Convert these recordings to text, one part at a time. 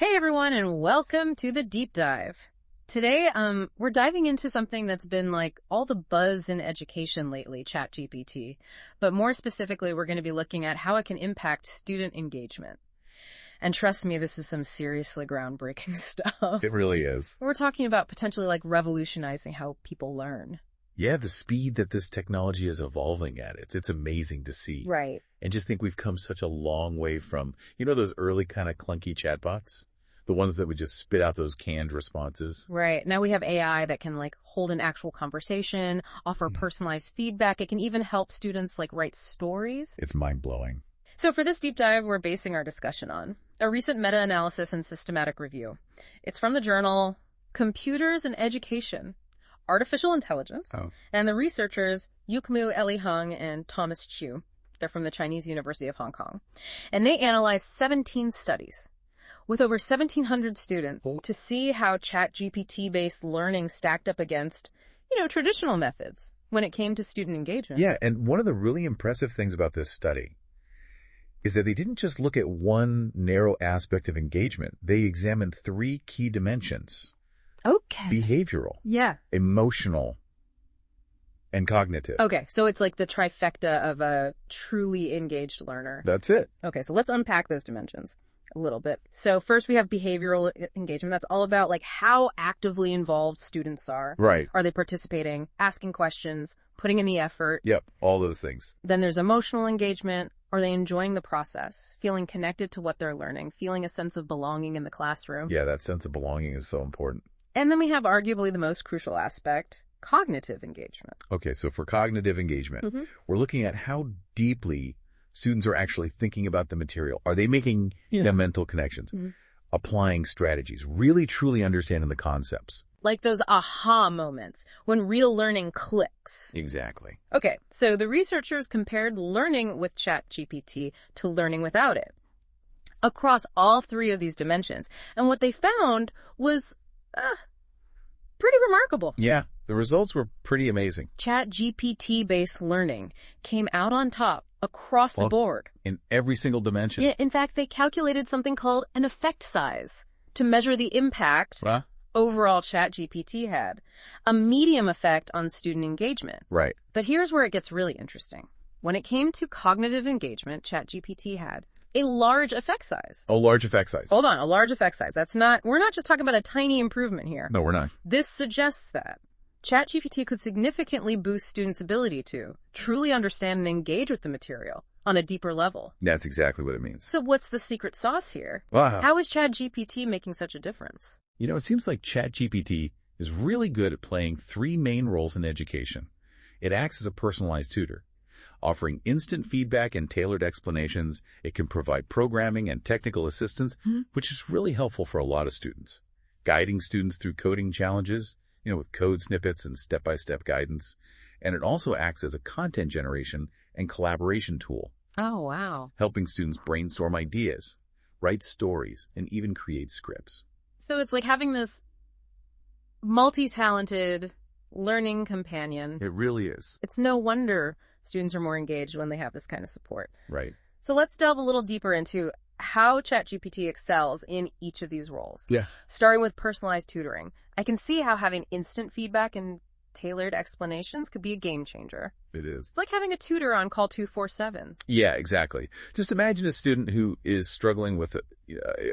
Hey everyone, and welcome to the deep dive. Today, we're diving into something that's been like all the buzz in education lately, ChatGPT. But more specifically, we're going to be looking at how it can impact student engagement. And trust me, this is some seriously groundbreaking stuff. It really is. We're talking about potentially like revolutionizing how people learn. Yeah, the speed that this technology is evolving at, it's amazing to see. Right. And just think we've come such a long way from, those early kind of clunky chatbots? The ones that would just spit out those canned responses. Right. Now we have AI that can like hold an actual conversation, offer personalized feedback. It can even help students like write stories. It's mind-blowing. So for this deep dive, we're basing our discussion on a recent meta-analysis and systematic review. It's from the journal Computers and Education, Artificial Intelligence, and the researchers Elly, Heung, and Thomas Chiu. They're from the Chinese University of Hong Kong. And they analyzed 17 studies with over 1,700 students to see how ChatGPT-based learning stacked up against, traditional methods when it came to student engagement. Yeah, and one of the really impressive things about this study is that they didn't just look at one narrow aspect of engagement. They examined three key dimensions. Okay. Behavioral. Yeah. Emotional. And cognitive. Okay, so it's like the trifecta of a truly engaged learner. That's it. Okay, so let's unpack those dimensions a little bit. So first we have behavioral engagement. That's all about like how actively involved students are. Right. Are they participating, asking questions, putting in the effort? Yep, all those things. Then there's emotional engagement. Are they enjoying the process, feeling connected to what they're learning, feeling a sense of belonging in the classroom? Yeah, that sense of belonging is so important. And then we have arguably the most crucial aspect, cognitive engagement. Okay, so for cognitive engagement, we're looking at how deeply students are actually thinking about the material. Are they making the mental connections, applying strategies, really truly understanding the concepts? Like those aha moments when real learning clicks. Exactly. Okay, so the researchers compared learning with ChatGPT to learning without it across all three of these dimensions. And what they found was pretty remarkable. Yeah, the results were pretty amazing. ChatGPT-based learning came out on top across the board. In every single dimension. Yeah, in fact, they calculated something called an effect size to measure the impact overall ChatGPT had. A medium effect on student engagement. Right. But here's where it gets really interesting. When it came to cognitive engagement, ChatGPT had a large effect size. A large effect size. Hold on, a large effect size. We're not just talking about a tiny improvement here. No, we're not. This suggests that ChatGPT could significantly boost students' ability to truly understand and engage with the material on a deeper level. That's exactly what it means. So what's the secret sauce here? Wow. How is ChatGPT making such a difference? It seems like ChatGPT is really good at playing three main roles in education. It acts as a personalized tutor, offering instant feedback and tailored explanations. It can provide programming and technical assistance, which is really helpful for a lot of students. Guiding students through coding challenges, with code snippets and step-by-step guidance. And it also acts as a content generation and collaboration tool. Oh, wow. Helping students brainstorm ideas, write stories, and even create scripts. So it's like having this multi-talented learning companion. It really is. It's no wonder students are more engaged when they have this kind of support. Right. So let's delve a little deeper into how ChatGPT excels in each of these roles. Yeah. Starting with personalized tutoring. I can see how having instant feedback and tailored explanations could be a game changer. It is. It's like having a tutor on call 247. Yeah, exactly. Just imagine a student who is struggling with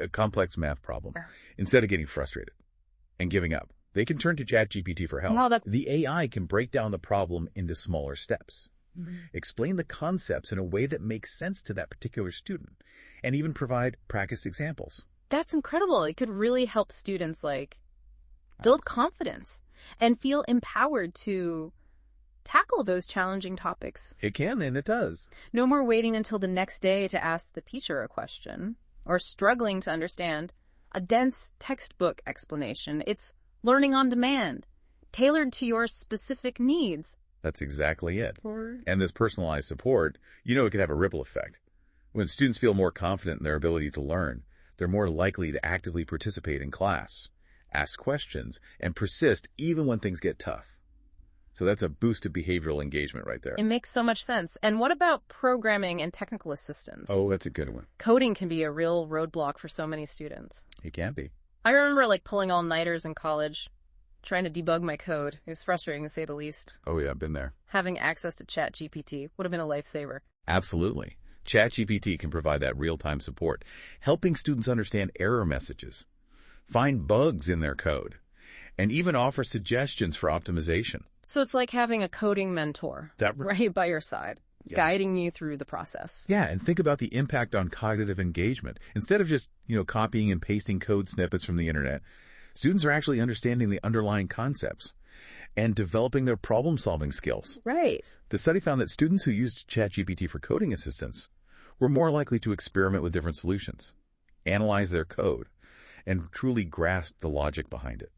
a complex math problem. Instead of getting frustrated and giving up, they can turn to ChatGPT for help. Wow, the AI can break down the problem into smaller steps, explain the concepts in a way that makes sense to that particular student, and even provide practice examples. That's incredible. It could really help students build confidence and feel empowered to tackle those challenging topics. It can, and it does. No more waiting until the next day to ask the teacher a question or struggling to understand a dense textbook explanation. It's learning on demand, tailored to your specific needs. That's exactly it. And this personalized support, it could have a ripple effect. When students feel more confident in their ability to learn, they're more likely to actively participate in class, ask questions, and persist even when things get tough. So that's a boost to behavioral engagement right there. It makes so much sense. And what about programming and technical assistance? Oh, that's a good one. Coding can be a real roadblock for so many students. It can be. I remember pulling all-nighters in college, trying to debug my code. It was frustrating to say the least. Oh yeah, I've been there. Having access to ChatGPT would have been a lifesaver. Absolutely. ChatGPT can provide that real-time support, helping students understand error messages, find bugs in their code, and even offer suggestions for optimization. So it's like having a coding mentor right by your side, guiding you through the process. Yeah, and think about the impact on cognitive engagement. Instead of just, copying and pasting code snippets from the internet, students are actually understanding the underlying concepts and developing their problem-solving skills. Right. The study found that students who used ChatGPT for coding assistance were more likely to experiment with different solutions, analyze their code, and truly grasp the logic behind it.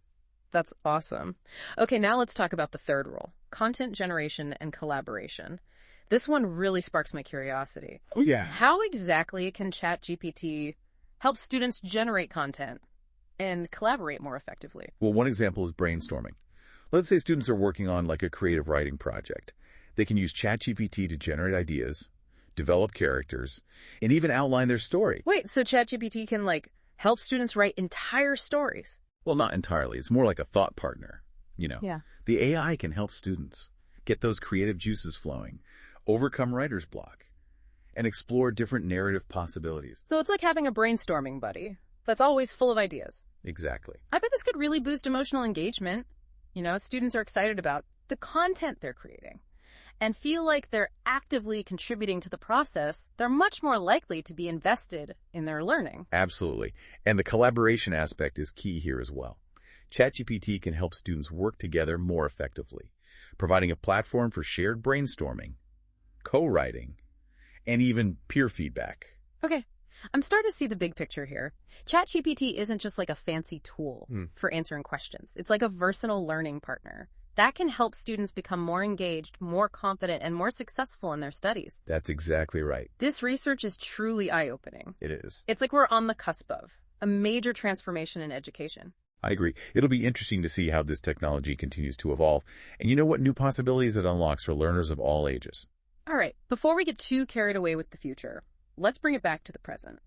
That's awesome. Okay, now let's talk about the third role, content generation and collaboration. This one really sparks my curiosity. Oh, yeah. How exactly can ChatGPT help students generate content and collaborate more effectively? Well, one example is brainstorming. Let's say students are working on a creative writing project. They can use ChatGPT to generate ideas, develop characters, and even outline their story. Wait, so ChatGPT can help students write entire stories? Well, not entirely. It's more like a thought partner. Yeah. The AI can help students get those creative juices flowing, overcome writer's block, and explore different narrative possibilities. So it's like having a brainstorming buddy that's always full of ideas. Exactly. I bet this could really boost emotional engagement. Students are excited about the content they're creating and feel like they're actively contributing to the process. They're much more likely to be invested in their learning. Absolutely. And the collaboration aspect is key here as well. ChatGPT can help students work together more effectively, providing a platform for shared brainstorming, co-writing, and even peer feedback. Okay. I'm starting to see the big picture here. ChatGPT isn't just a fancy tool for answering questions. It's like a versatile learning partner that can help students become more engaged, more confident, and more successful in their studies. That's exactly right. This research is truly eye-opening. It is. It's like we're on the cusp of a major transformation in education. I agree. It'll be interesting to see how this technology continues to evolve, and what new possibilities it unlocks for learners of all ages. All right, before we get too carried away with the future, let's bring it back to the present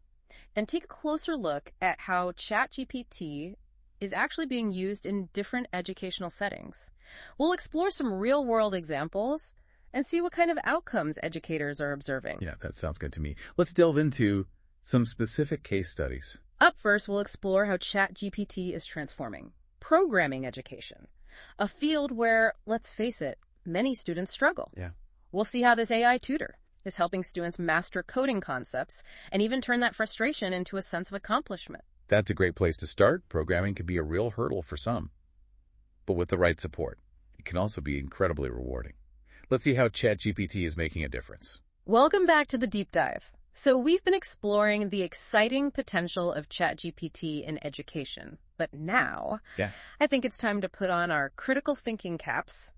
and take a closer look at how ChatGPT is actually being used in different educational settings. We'll explore some real-world examples and see what kind of outcomes educators are observing. Yeah, that sounds good to me. Let's delve into some specific case studies. Up first, we'll explore how ChatGPT is transforming programming education, a field where, let's face it, many students struggle. Yeah. We'll see how this AI tutor is helping students master coding concepts and even turn that frustration into a sense of accomplishment. That's a great place to start. Programming can be a real hurdle for some, but with the right support, it can also be incredibly rewarding. Let's see how ChatGPT is making a difference. Welcome back to the deep dive. So we've been exploring the exciting potential of ChatGPT in education, but now I think it's time to put on our critical thinking caps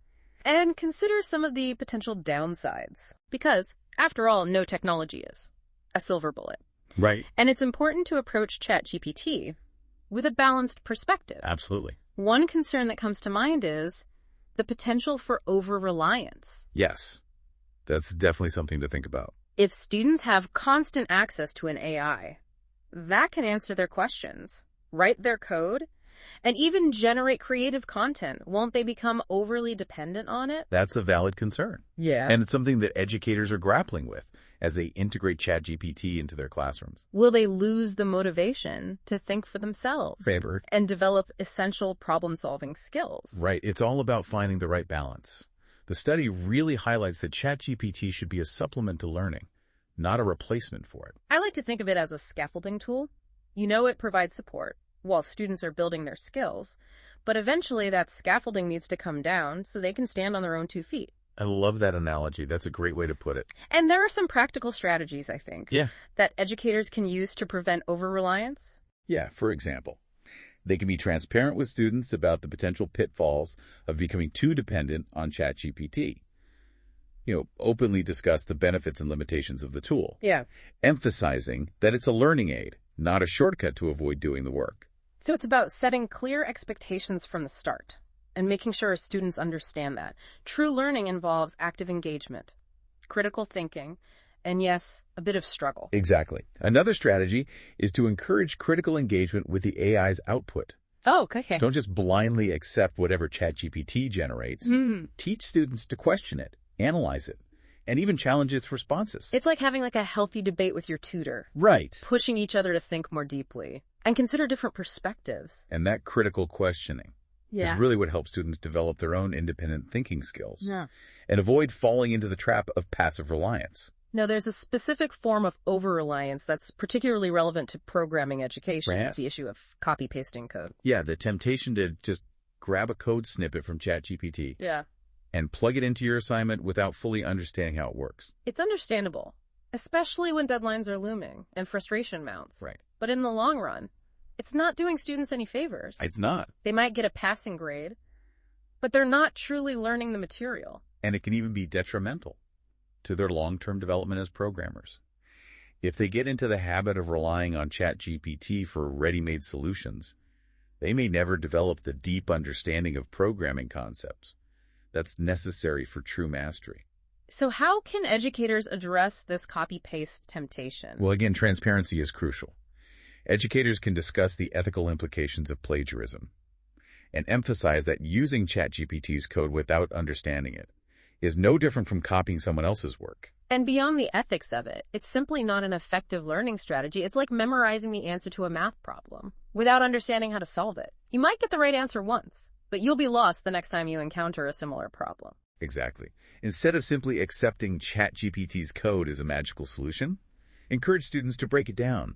and consider some of the potential downsides. Because, after all, no technology is a silver bullet. Right. And it's important to approach ChatGPT with a balanced perspective. Absolutely. One concern that comes to mind is the potential for over-reliance. Yes, that's definitely something to think about. If students have constant access to an AI, that can answer their questions, write their code, and even generate creative content. Won't they become overly dependent on it? That's a valid concern. Yeah. And it's something that educators are grappling with as they integrate ChatGPT into their classrooms. Will they lose the motivation to think for themselves and develop essential problem-solving skills? Right. It's all about finding the right balance. The study really highlights that ChatGPT should be a supplement to learning, not a replacement for it. I like to think of it as a scaffolding tool. It provides support while students are building their skills, but eventually that scaffolding needs to come down so they can stand on their own 2 feet. I love that analogy. That's a great way to put it. And there are some practical strategies, I think, Yeah. that educators can use to prevent over-reliance. Yeah, for example, they can be transparent with students about the potential pitfalls of becoming too dependent on ChatGPT. Openly discuss the benefits and limitations of the tool. Yeah. Emphasizing that it's a learning aid, not a shortcut to avoid doing the work. So it's about setting clear expectations from the start and making sure our students understand that. True learning involves active engagement, critical thinking, and yes, a bit of struggle. Exactly. Another strategy is to encourage critical engagement with the AI's output. Oh, okay. Don't just blindly accept whatever ChatGPT generates. Teach students to question it, analyze it, and even challenge its responses. It's like having a healthy debate with your tutor. Right. Pushing each other to think more deeply and consider different perspectives. And that critical questioning is really what helps students develop their own independent thinking skills and avoid falling into the trap of passive reliance. Now, there's a specific form of over-reliance that's particularly relevant to programming education. Yes. It's the issue of copy-pasting code. Yeah, the temptation to just grab a code snippet from ChatGPT and plug it into your assignment without fully understanding how it works. It's understandable, especially when deadlines are looming and frustration mounts. Right. But in the long run, it's not doing students any favors. It's not. They might get a passing grade, but they're not truly learning the material. And it can even be detrimental to their long-term development as programmers. If they get into the habit of relying on ChatGPT for ready-made solutions, they may never develop the deep understanding of programming concepts that's necessary for true mastery. So how can educators address this copy-paste temptation? Well, again, transparency is crucial. Educators can discuss the ethical implications of plagiarism and emphasize that using ChatGPT's code without understanding it is no different from copying someone else's work. And beyond the ethics of it, it's simply not an effective learning strategy. It's like memorizing the answer to a math problem without understanding how to solve it. You might get the right answer once, but you'll be lost the next time you encounter a similar problem. Exactly. Instead of simply accepting ChatGPT's code as a magical solution, encourage students to break it down,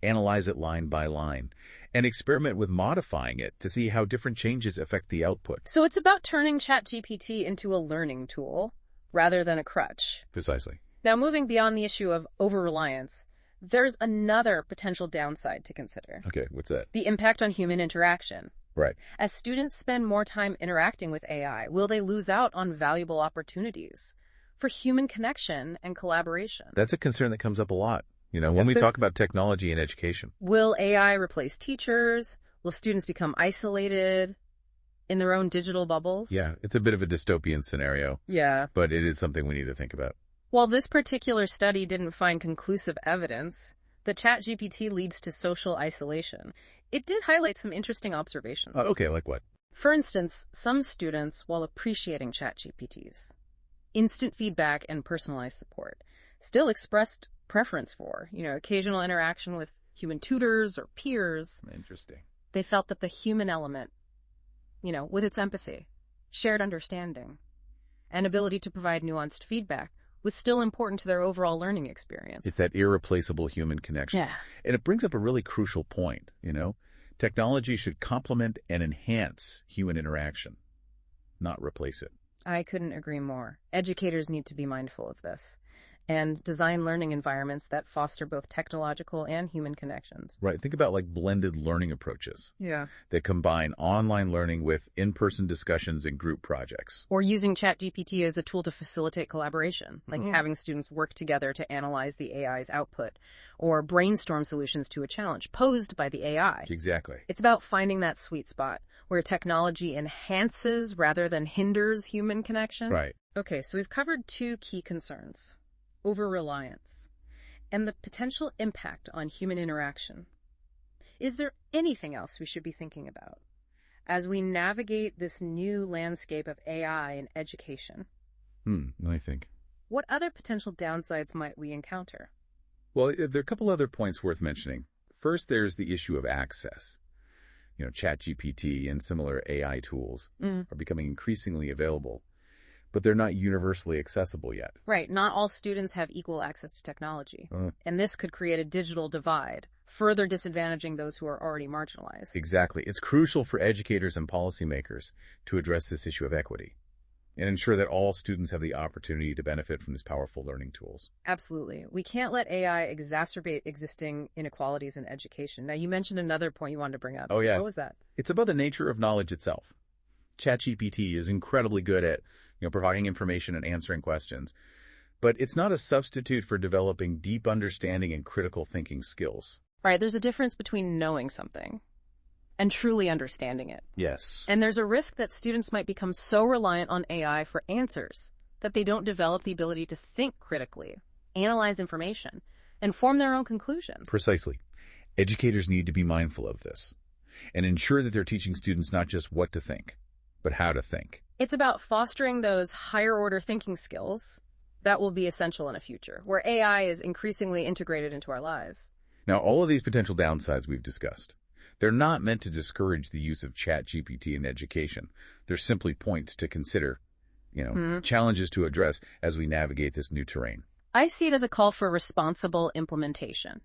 analyze it line by line, and experiment with modifying it to see how different changes affect the output. So it's about turning ChatGPT into a learning tool rather than a crutch. Precisely. Now, moving beyond the issue of over-reliance, there's another potential downside to consider. Okay, what's that? The impact on human interaction. Right. As students spend more time interacting with AI, will they lose out on valuable opportunities for human connection and collaboration? That's a concern that comes up a lot, when we talk about technology and education. Will AI replace teachers? Will students become isolated in their own digital bubbles? Yeah, it's a bit of a dystopian scenario. Yeah. But it is something we need to think about. While this particular study didn't find conclusive evidence that ChatGPT leads to social isolation, it did highlight some interesting observations. Okay, like what? For instance, some students, while appreciating ChatGPT's instant feedback and personalized support, still expressed preference for, occasional interaction with human tutors or peers. Interesting. They felt that the human element, with its empathy, shared understanding, and ability to provide nuanced feedback was still important to their overall learning experience. It's that irreplaceable human connection. Yeah. And it brings up a really crucial point, Technology should complement and enhance human interaction, not replace it. I couldn't agree more. Educators need to be mindful of this and design learning environments that foster both technological and human connections. Right. Think about blended learning approaches. Yeah. That combine online learning with in-person discussions and group projects. Or using ChatGPT as a tool to facilitate collaboration, like having students work together to analyze the AI's output or brainstorm solutions to a challenge posed by the AI. Exactly. It's about finding that sweet spot where technology enhances rather than hinders human connection. Right. Okay, so we've covered two key concerns: over-reliance and the potential impact on human interaction. Is there anything else we should be thinking about as we navigate this new landscape of AI in education? Let me think. What other potential downsides might we encounter? Well, there are a couple other points worth mentioning. First, there's the issue of access. ChatGPT and similar AI tools are becoming increasingly available, but they're not universally accessible yet. Right. Not all students have equal access to technology. And this could create a digital divide, further disadvantaging those who are already marginalized. Exactly. It's crucial for educators and policymakers to address this issue of equity and ensure that all students have the opportunity to benefit from these powerful learning tools. Absolutely. We can't let AI exacerbate existing inequalities in education. Now, you mentioned another point you wanted to bring up. Oh, yeah. What was that? It's about the nature of knowledge itself. ChatGPT is incredibly good at providing information and answering questions, but it's not a substitute for developing deep understanding and critical thinking skills. Right. There's a difference between knowing something and truly understanding it. Yes. And there's a risk that students might become so reliant on AI for answers that they don't develop the ability to think critically, analyze information, and form their own conclusions. Precisely. Educators need to be mindful of this and ensure that they're teaching students not just what to think, but how to think. It's about fostering those higher-order thinking skills that will be essential in a future, where AI is increasingly integrated into our lives. Now, all of these potential downsides we've discussed, they're not meant to discourage the use of ChatGPT in education. They're simply points to consider, challenges to address as we navigate this new terrain. I see it as a call for responsible implementation.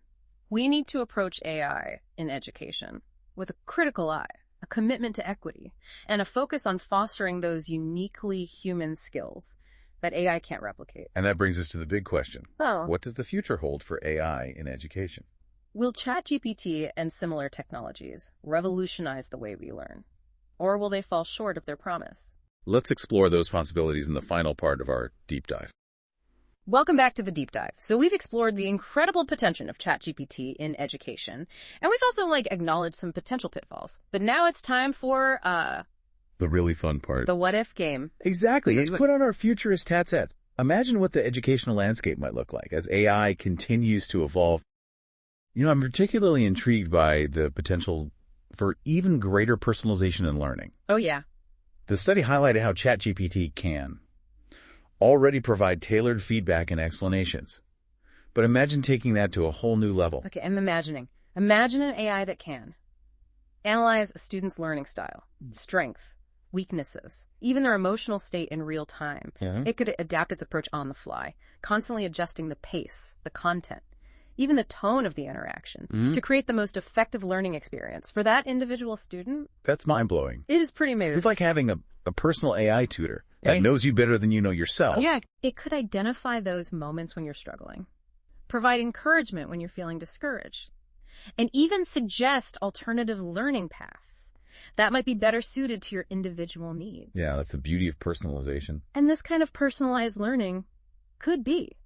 We need to approach AI in education with a critical eye, a commitment to equity, and a focus on fostering those uniquely human skills that AI can't replicate. And that brings us to the big question. Oh. What does the future hold for AI in education? Will ChatGPT and similar technologies revolutionize the way we learn? Or will they fall short of their promise? Let's explore those possibilities in the final part of our deep dive. Welcome back to the deep dive. So we've explored the incredible potential of ChatGPT in education, and we've also acknowledged some potential pitfalls. But now it's time for the really fun part. The what if game. Exactly. Let's put on our futurist hats. Imagine what the educational landscape might look like as AI continues to evolve. I'm particularly intrigued by the potential for even greater personalization in learning. Oh, yeah. The study highlighted how ChatGPT can already provide tailored feedback and explanations. But imagine taking that to a whole new level. Okay, I'm imagining. Imagine an AI that can analyze a student's learning style, strength, weaknesses, even their emotional state in real time. Yeah. It could adapt its approach on the fly, constantly adjusting the pace, the content, even the tone of the interaction to create the most effective learning experience for that individual student. That's mind-blowing. It is pretty amazing. It's like having a personal AI tutor that knows you better than you know yourself. Yeah, it could identify those moments when you're struggling, provide encouragement when you're feeling discouraged, and even suggest alternative learning paths that might be better suited to your individual needs. Yeah, that's the beauty of personalization. And this kind of personalized learning could be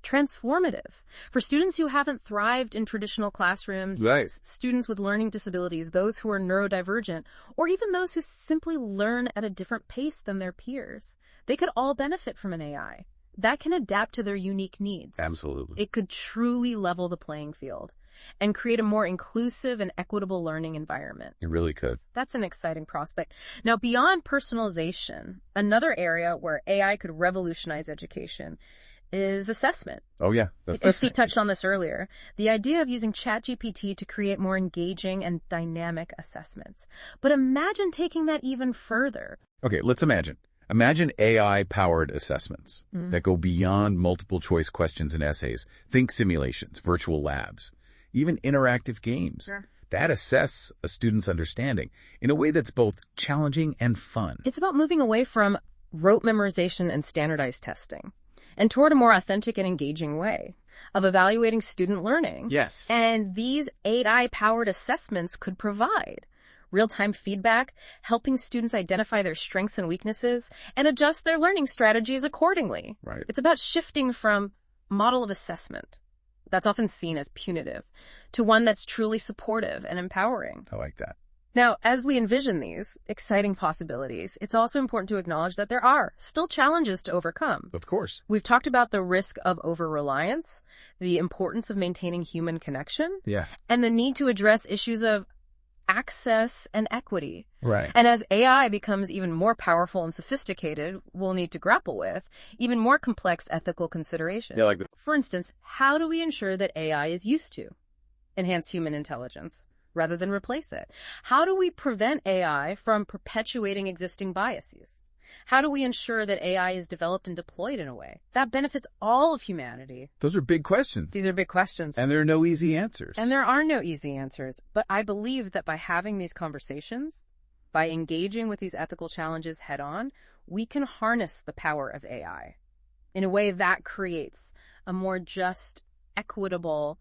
transformative for students who haven't thrived in traditional classrooms, right. Students with learning disabilities, those who are neurodivergent, or even those who simply learn at a different pace than their peers. They could all benefit from an AI that can adapt to their unique needs. Absolutely. It could truly level the playing field and create a more inclusive and equitable learning environment. It really could. That's an exciting prospect. Now, beyond personalization, another area where AI could revolutionize education is assessment. Oh, yeah. He touched on this earlier. The idea of using ChatGPT to create more engaging and dynamic assessments. But imagine taking that even further. Okay, let's imagine. Imagine AI-powered assessments that go beyond multiple-choice questions and essays. Think simulations, virtual labs, even interactive games. Sure. That assess a student's understanding in a way that's both challenging and fun. It's about moving away from rote memorization and standardized testing and toward a more authentic and engaging way of evaluating student learning. Yes. And these AI-powered assessments could provide real-time feedback, helping students identify their strengths and weaknesses and adjust their learning strategies accordingly. Right. It's about shifting from model of assessment that's often seen as punitive to one that's truly supportive and empowering. I like that. Now, as we envision these exciting possibilities, it's also important to acknowledge that there are still challenges to overcome. Of course. We've talked about the risk of over-reliance, the importance of maintaining human connection, and the need to address issues of access and equity. Right. And as AI becomes even more powerful and sophisticated, we'll need to grapple with even more complex ethical considerations. Yeah, like the... For instance, how do we ensure that AI is used to enhance human intelligence rather than replace it? How do we prevent AI from perpetuating existing biases? How do we ensure that AI is developed and deployed in a way that benefits all of humanity? Those are big questions. These are big questions. And there are no easy answers. And there are no easy answers. But I believe that by having these conversations, by engaging with these ethical challenges head on, we can harness the power of AI in a way that creates a more just, equitable,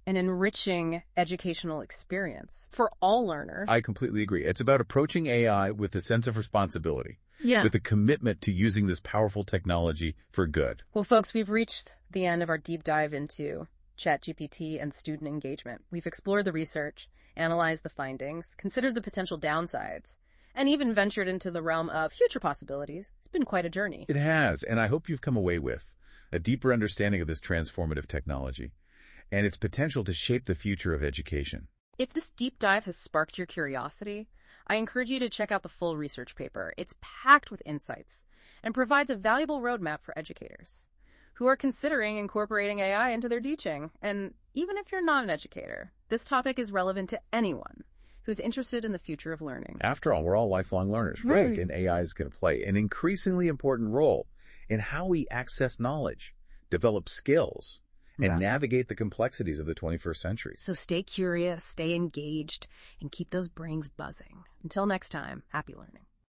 and enriching educational experience for all learners. I completely agree. It's about approaching AI with a sense of responsibility. Yeah. With a commitment to using this powerful technology for good. Well, folks, we've reached the end of our deep dive into ChatGPT and student engagement. We've explored the research, analyzed the findings, considered the potential downsides, and even ventured into the realm of future possibilities. It's been quite a journey. It has, and I hope you've come away with a deeper understanding of this transformative technology and its potential to shape the future of education. If this deep dive has sparked your curiosity, I encourage you to check out the full research paper. It's packed with insights and provides a valuable roadmap for educators who are considering incorporating AI into their teaching. And even if you're not an educator, this topic is relevant to anyone who's interested in the future of learning. After all, we're all lifelong learners, right? And AI is going to play an increasingly important role in how we access knowledge, develop skills, and navigate the complexities of the 21st century. So stay curious, stay engaged, and keep those brains buzzing. Until next time, happy learning.